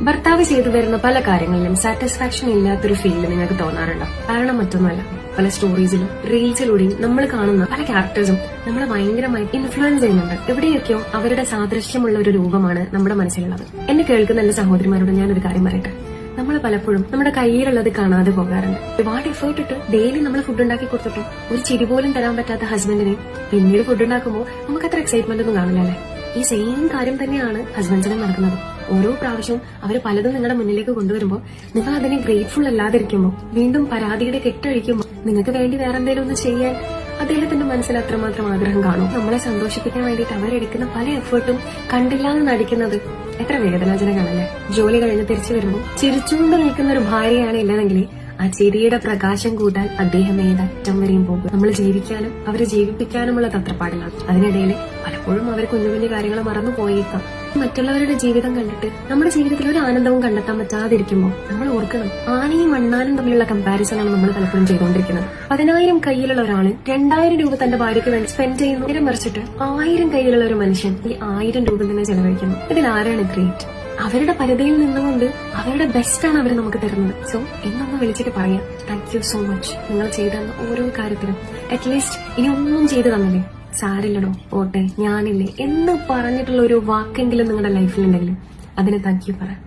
ഭർത്താവ് ചെയ്തു തരുന്ന പല കാര്യങ്ങളിലും സാറ്റിസ്ഫാക്ഷൻ ഇല്ലാത്തൊരു ഫീൽ നിങ്ങൾക്ക് തോന്നാറുണ്ടോ? കാരണം മറ്റൊന്നുമല്ല, പല സ്റ്റോറീസിലും റീൽസിലൂടെയും നമ്മൾ കാണുന്ന പല ക്യാരക്ടേഴ്സും നമ്മളെ ഭയങ്കരമായി ഇൻഫ്ലുവൻസ് ചെയ്യുന്നുണ്ട്. എവിടെയൊക്കെയോ അവരുടെ സാദൃശ്യമുള്ള ഒരു രൂപമാണ് നമ്മുടെ മനസ്സിലുള്ളത്. എന്നെ കേൾക്കുന്ന എന്റെ സഹോദരിമാരോട് ഞാനൊരു കാര്യം പറയട്ടെ. നമ്മൾ പലപ്പോഴും നമ്മുടെ കയ്യിലുള്ളത് കാണാതെ പോകാറുണ്ട്. ഒരുപാട് എഫേർട്ട് ഇട്ട് ഡെയിലി നമ്മൾ ഫുഡ് ഉണ്ടാക്കി കൊടുത്തിട്ടും ഒരു ചിരി പോലും തരാൻ പറ്റാത്ത ഹസ്ബൻഡിനെ പിന്നീട് ഫുഡ് ഉണ്ടാക്കുമ്പോൾ നമുക്ക് അത്ര എക്സൈറ്റ്മെന്റ് ഒന്നും കാണില്ലല്ലേ? ഈ സെയിം കാര്യം തന്നെയാണ് ഹസ്ബൻഡ്സിനെ നടക്കുന്നത്. ഓരോ പ്രാവശ്യവും അവർ പലതും നിങ്ങളുടെ മുന്നിലേക്ക് കൊണ്ടുവരുമ്പോൾ നിങ്ങൾ അതിനെ ഗ്രേറ്റ്ഫുൾ അല്ലാതിരിക്കുമ്പോൾ, വീണ്ടും പരാതിയുടെ കെട്ടഴിക്കുമ്പോൾ നിങ്ങൾക്ക് വേണ്ടി വേറെ എന്തെങ്കിലും ഒന്ന് ചെയ്യാൻ അദ്ദേഹത്തിന്റെ മനസ്സിൽ അത്രമാത്രം ആഗ്രഹം കാണും. നമ്മളെ സന്തോഷിപ്പിക്കാൻ വേണ്ടിയിട്ട് അവരെടുക്കുന്ന പല എഫേർട്ടും കണ്ടില്ലാന്ന് നടിക്കുന്നത് എത്ര വേദനാജനകമാണല്ലേ? ജോലി കഴിഞ്ഞ് തിരിച്ചു വരുമ്പോൾ ചിരിച്ചുകൊണ്ട് നിൽക്കുന്ന ഒരു ഭാര്യയാണ് ഇല്ലെന്നെങ്കിൽ ആ ചിരിയുടെ പ്രകാശം കൂട്ടാൻ അദ്ദേഹം ഏതറ്റം വരെയും പോകും. നമ്മൾ ജീവിക്കാനും അവരെ ജീവിപ്പിക്കാനുമുള്ള തത്രപ്പാടിലാണ്. അതിനിടയിൽ പലപ്പോഴും അവർ കുഞ്ഞു കുഞ്ഞു കാര്യങ്ങൾ മറന്നു പോയേക്കാം. മറ്റുള്ളവരുടെ ജീവിതം കണ്ടിട്ട് നമ്മുടെ ജീവിതത്തിൽ ഒരു ആനന്ദവും കണ്ടെത്താൻ പറ്റാതിരിക്കുമ്പോൾ നമ്മൾ ഓർക്കണം, ആനയും അണ്ണാനും തമ്മിലുള്ള കമ്പാരിസൺ ആണ് നമ്മൾ പലപ്പോഴും ചെയ്തുകൊണ്ടിരിക്കുന്നത്. 10,000 കയ്യിലുള്ള ഒരാള് 2,000 രൂപ തന്റെ ഭാര്യയ്ക്ക് വേണ്ടി സ്പെൻഡ് ചെയ്യുന്നു. നേരെ മറിച്ചിട്ട് 1000 കയ്യിലുള്ള ഒരു മനുഷ്യൻ ഈ 1000 രൂപ തന്നെ ചെലവഴിക്കുന്നു. ഇതിൽ ആരാണ് ഗ്രേറ്റ്? അവരുടെ പരിധിയിൽ നിന്നുകൊണ്ട് അവരുടെ ബെസ്റ്റ് ആണ് അവർ നമുക്ക് തരുന്നത്. സോ എന്നൊന്ന് വിളിച്ചിട്ട് പറയാം, താങ്ക് യു സോ മച്ച്. നിങ്ങൾ ചെയ്ത ഓരോ കാര്യത്തിലും അറ്റ്ലീസ്റ്റ് ഇനി ഒന്നും ചെയ്തു തന്നില്ലേ, സാരില്ലടോ ഓട്ടെ ഞാനില്ലേ എന്ന് പറഞ്ഞിട്ടുള്ള ഒരു വാക്കെങ്കിലും നിങ്ങളുടെ ലൈഫിലുണ്ടെങ്കിലും അതിന് താങ്ക് യു പറയാം.